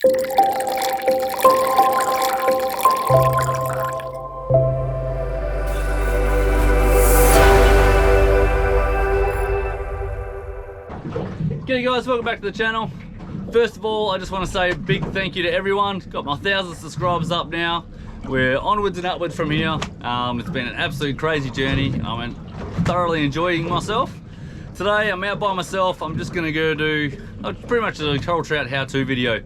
G'day guys, welcome back to the channel. First of all, I just want to say a big thank you to everyone. Got my 1,000 subscribers up now. We're onwards and upwards from here. It's been an absolute crazy journey. I'm thoroughly enjoying myself. Today I'm out by myself. I'm just going to go do pretty much a coral trout how-to video.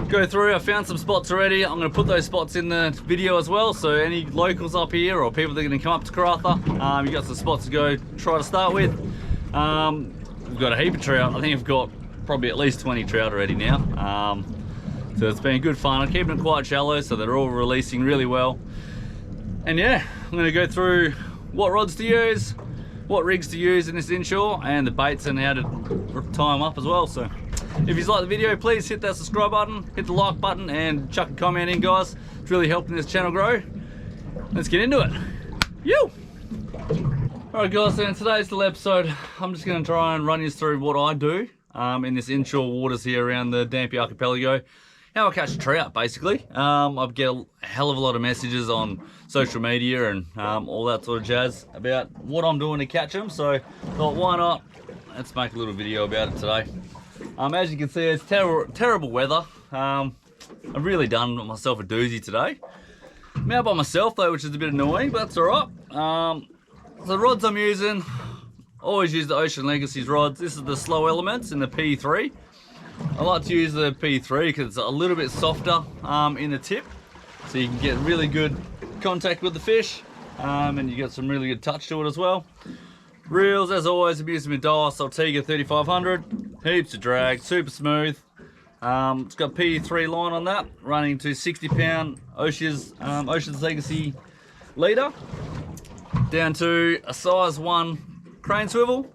Go through, I found some spots already. I'm going to put those spots in the video as well, so any locals up here or people that are going to come up to Karratha, you got some spots to go try to start with. We've got a heap of trout. I think I've got probably at least 20 trout already now. So it's been good fun. I'm keeping it quite shallow so they're all releasing really well. And yeah, I'm going to go through what rods to use, what rigs to use in this inshore, and the baits and how to tie them up as well. So if you like the video, please hit that subscribe button, hit the like button, and chuck a comment in, guys. It's really helping this channel grow. Let's get into it. Yo! Alright guys, so in today's little episode, I'm just going to try and run you through what I do in this inshore waters here around the Dampier archipelago. How I catch trout, basically. I get a hell of a lot of messages on social media and all that sort of jazz about what I'm doing to catch them, so I thought, why not? Let's make a little video about it today. As you can see, it's terrible weather. I've really done myself a doozy today. I'm out by myself though, which is a bit annoying, but that's alright. So the rods I'm using, always use the Ocean Legacy's rods. This is the slow elements in the P3. I like to use the P3 because it's a little bit softer in the tip, so you can get really good contact with the fish, and you get some really good touch to it as well. Reels, as always, I'm using my Daiwa Saltiga 3500. Heaps of drag, super smooth. It's got P3 line on that, running to 60-pound Ocean's Legacy leader, down to a size 1 crane swivel,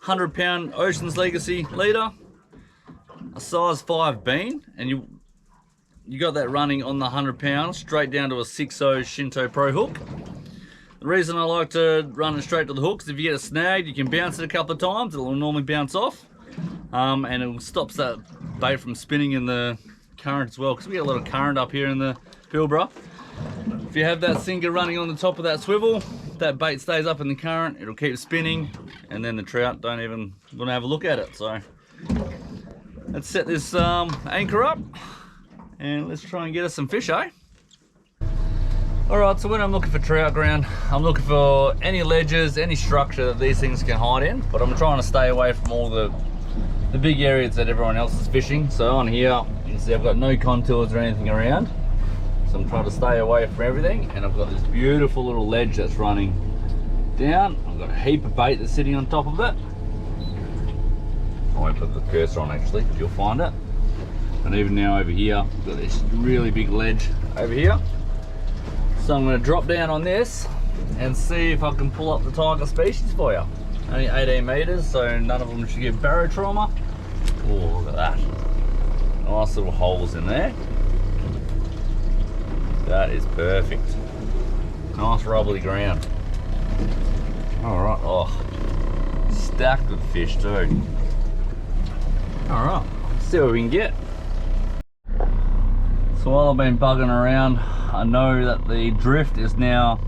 100-pound Ocean's Legacy leader, a size 5 bean, and you got that running on the 100-pound straight down to a 6.0 Shinto Pro hook. The reason I like to run it straight to the hook is if you get it snagged, you can bounce it a couple of times. It'll normally bounce off, and it stops that bait from spinning in the current as well, because we get a lot of current up here in the Pilbara. If you have that sinker running on the top of that swivel, that bait stays up in the current, it'll keep spinning, and then the trout don't even want to have a look at it. So let's set this anchor up and let's try and get us some fish, eh? Alright, so when I'm looking for trout ground, I'm looking for any ledges, any structure that these things can hide in, but I'm trying to stay away from all the big areas that everyone else is fishing. So on here, you can see I've got no contours or anything around. So I'm trying to stay away from everything, and I've got this beautiful little ledge that's running down. I've got a heap of bait that's sitting on top of it. I won't put the cursor on actually, you'll find it. And even now over here, I've got this really big ledge over here. So I'm going to drop down on this and see if I can pull up the tiger species for you. Only 18 meters, so none of them should get barrow trauma. Oh, look at that. Nice little holes in there. That is perfect. Nice rubbly ground. Alright, oh, stacked with fish too. Alright, let's see what we can get. So while I've been bugging around, I know that the drift is now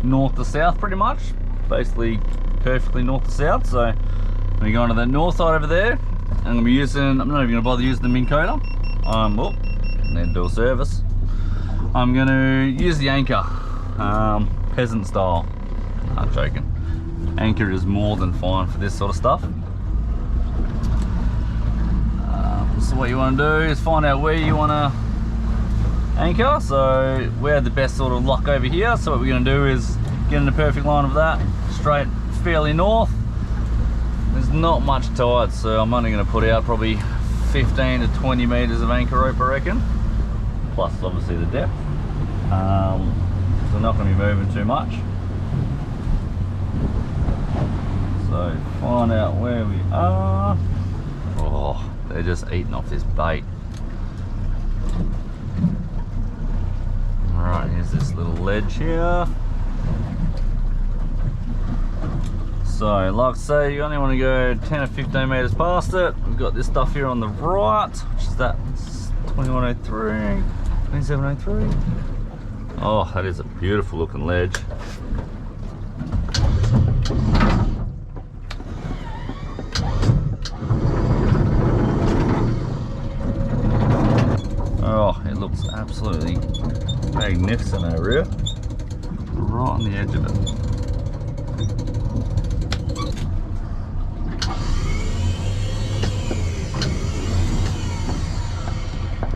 north to south pretty much. Basically perfectly north to south. So I'm going to go onto the north side over there. And I'm going to be using, I'm not even going to bother using the Minn Kota. Oh, need to do a service. I'm going to use the anchor, peasant style. I'm joking. Anchor is more than fine for this sort of stuff. So what you want to do is find out where you want to anchor. So we had the best sort of luck over here. So what we're going to do is get in the perfect line of that, straight fairly north. There's not much tide, so I'm only going to put out probably 15 to 20 meters of anchor rope, I reckon. Plus obviously the depth. So we're not going to be moving too much. So find out where we are. Oh, they're just eating off this bait. Alright, here's this little ledge here. So like I say, you only want to go 10 or 15 meters past it. We've got this stuff here on the right, which is that 2103, 2703. Oh, that is a beautiful looking ledge. Oh, it looks absolutely magnificent over here. Right on the edge of it.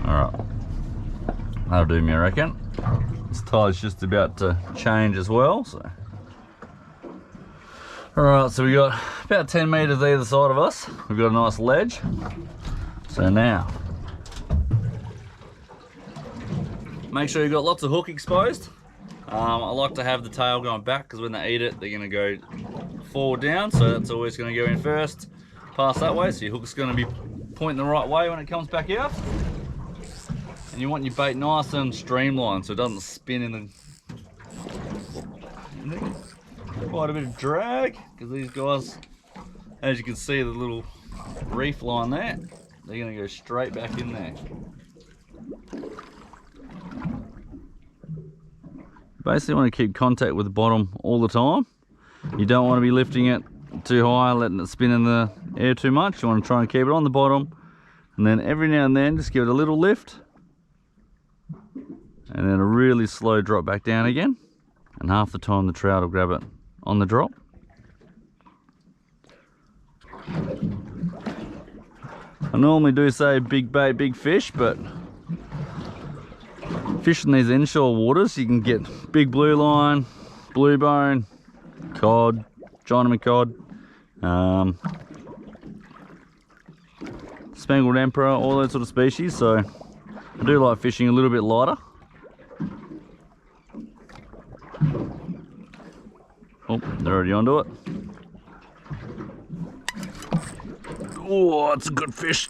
Alright. That'll do me, I reckon. This tide's just about to change as well, so. Alright, so we got about 10 meters either side of us. We've got a nice ledge. So now, make sure you've got lots of hook exposed. I like to have the tail going back because when they eat it, they're going to go forward down. So that's always going to go in first, pass that way. So your hook's going to be pointing the right way when it comes back out. And you want your bait nice and streamlined so it doesn't spin in the... Quite a bit of drag because these guys, as you can see, the little reef line there, they're going to go straight back in there. Basically want to keep contact with the bottom all the time. You don't want to be lifting it too high, letting it spin in the air too much. You want to try and keep it on the bottom, and then every now and then just give it a little lift, and then a really slow drop back down again, and half the time the trout will grab it on the drop. I normally do say big bait, big fish, but fishing these inshore waters, you can get big blue line, blue bone, cod, Chinaman cod, spangled emperor, all that sort of species. So I do like fishing a little bit lighter. Oh, they're already onto it. Oh, it's a good fish.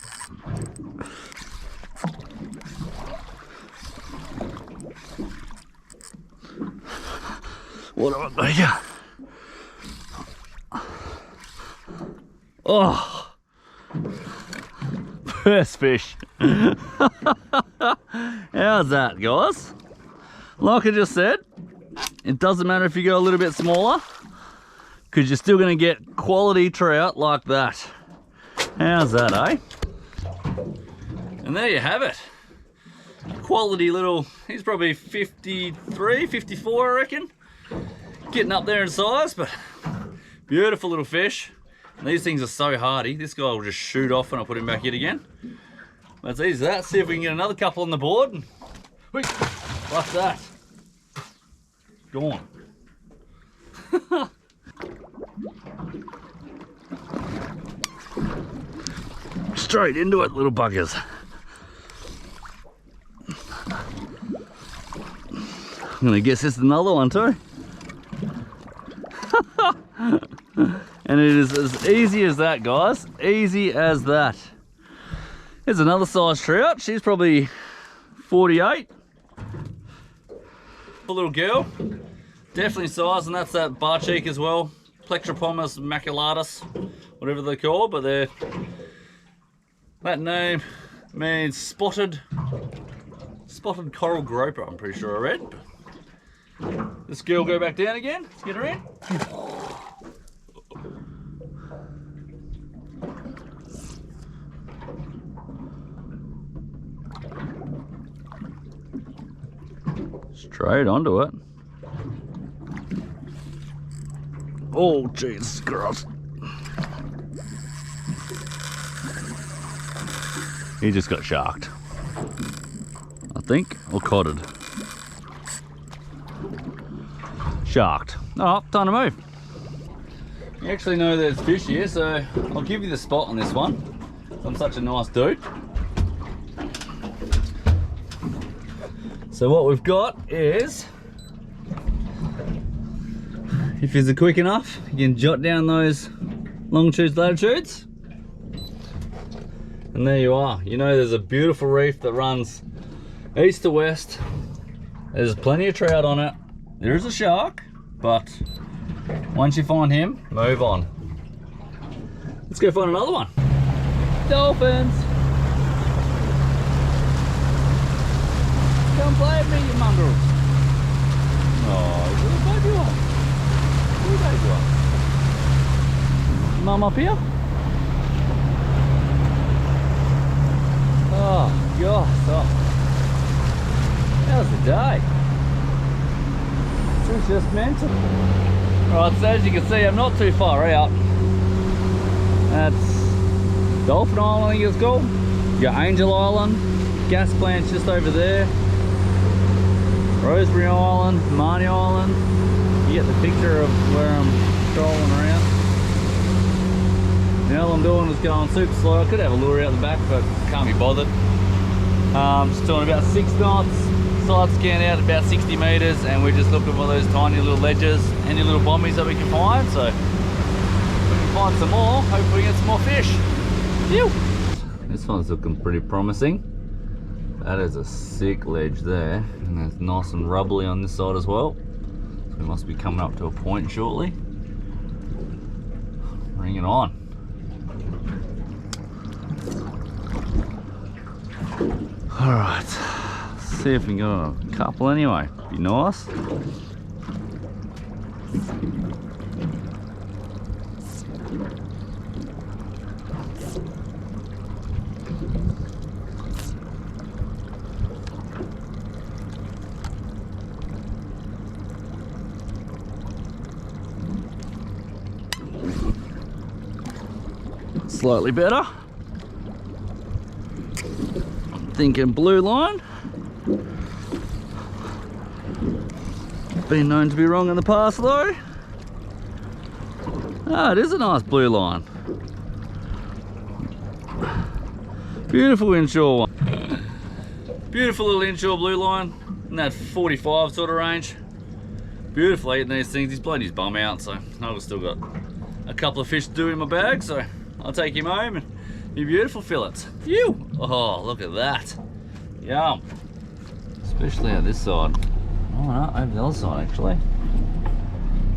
What have I got here? Oh, first fish. How's that, guys? Like I just said, it doesn't matter if you go a little bit smaller, because you're still going to get quality trout like that. How's that, eh? And there you have it. Quality little, he's probably 53, 54, I reckon. Getting up there in size, but beautiful little fish. And these things are so hardy. This guy will just shoot off and I'll put him back in again. That's easy as that. See if we can get another couple on the board. And, whoosh, like that. Gone. Straight into it, little buggers. I'm gonna guess this is another one too. And it is as easy as that, guys. Easy as that. Here's another size trout. She's probably 48. A little girl. Definitely size, and that's that bar cheek as well. Plectropomus maculatus, whatever they're called, but they're... That name means spotted coral groper, I'm pretty sure I read. This girl go back down again. Let's get her in. Straight onto it. Oh, Jesus Christ. He just got sharked, I think, or codded. Sharked. Oh, time to move. You actually know there's fish here, so I'll give you the spot on this one. I'm such a nice dude. So what we've got is, if you're quick enough, you can jot down those longitudes, latitudes. And there you are. You know there's a beautiful reef that runs east to west. There's plenty of trout on it. There is a shark, but once you find him, move on. Let's go find another one. Dolphins. play with me, you mongrels. Oh, little baby one. Little baby one. Mum up here? Oh, gosh. Oh. How's the day? It's just mental. Right, so as you can see, I'm not too far out. That's Dolphin Island, I think it's called. You got Angel Island, gas plant's just over there. Rosemary Island, Marnie Island. You get the picture of where I'm strolling around. Now all I'm doing is going super slow. I could have a lure out the back, but can't be bothered. Just doing about 6 knots. Side scan out about 60 meters, and we're just looking for those tiny little ledges, any little bombies that we can find. So if we can find some more, hopefully get some more fish. Phew. This one's looking pretty promising. That is a sick ledge there, and it's nice and rubbly on this side as well. So we must be coming up to a point shortly. Bring it on. All right. See if we can get a couple anyway. Be nice. Slightly better. I'm thinking blue line. Been known to be wrong in the past though. Ah, it is a nice blue line. Beautiful inshore one. Beautiful little inshore blue line in that 45 sort of range. Beautiful eating these things. He's blown his bum out, so I've still got a couple of fish to do in my bag, so I'll take him home and be beautiful fillets. Phew! Oh, look at that. Yum. Especially out this side. Oh no, over the other side actually. You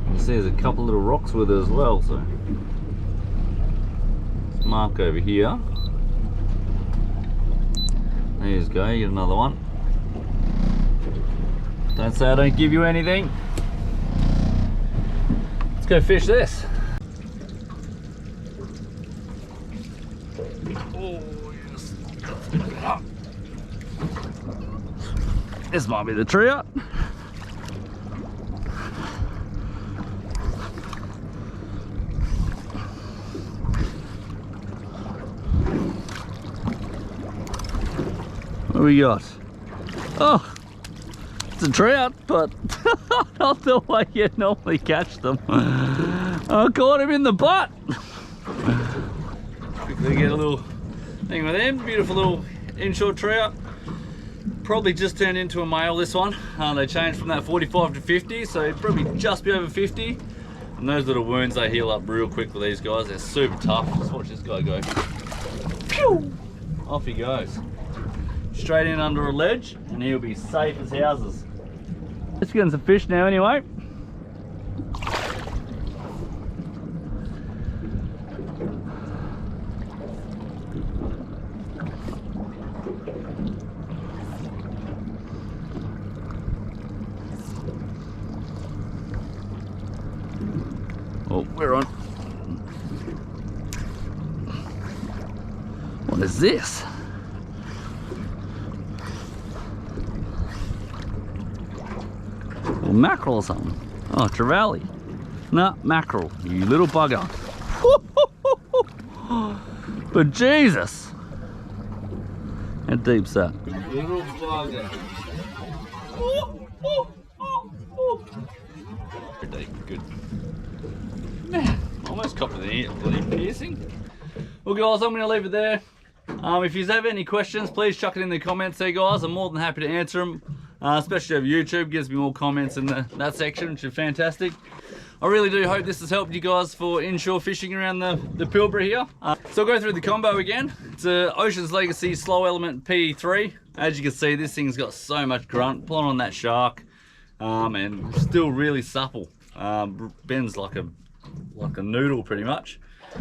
can see there's a couple little rocks with it as well, so let's mark over here. There you go, you get another one. Don't say I don't give you anything. Let's go fish this. Oh yes. This might be the trout. What do we got? Oh, it's a trout, but not the way you normally catch them. I caught him in the butt. Quickly get a little thing with him. Beautiful little inshore trout. Probably just turned into a male, this one. They changed from that 45 to 50, so it'd probably just be over 50. And those little wounds, they heal up real quick with these guys. They're super tough. Just watch this guy go. Pew! Off he goes. Straight in under a ledge, and he'll be safe as houses. Let's get some fish now anyway. Oh, we're on. What is this? Mackerel or something. Oh, trevally. No, mackerel, you little bugger. But Jesus, how deep's that? Little bugger. Good. Man, almost copped the bloody piercing. Well guys, I'm going to leave it there. If you have any questions, please chuck it in the comments there guys. I'm more than happy to answer them. Especially over YouTube, gives me more comments in that section, which is fantastic. I really do hope this has helped you guys for inshore fishing around the Pilbara here. So I'll go through the combo again. It's a Ocean's Legacy Slow Element PE3. As you can see, this thing's got so much grunt, pulling on that shark, and still really supple. Bends like a noodle pretty much.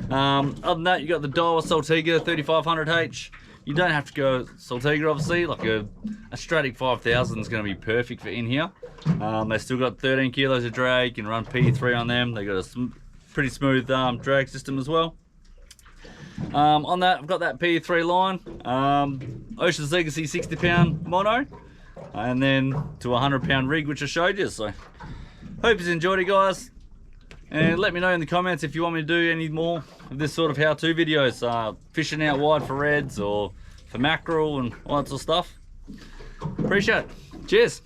Other than that, you got the Daiwa Saltiga 3500H. You don't have to go saltiga, obviously. Like a Stratic 5000 is going to be perfect for in here. They still got 13 kilos of drag. You can run P3 on them. They got a pretty smooth drag system as well. On that, I've got that P3 line, Ocean's Legacy 60 pound mono, and then to a 100 pound rig, which I showed you. So hope you enjoyed it, guys, and let me know in the comments if you want me to do any more of this sort of how-to videos, fishing out wide for reds or for mackerel and all that sort of stuff. Appreciate it. Cheers.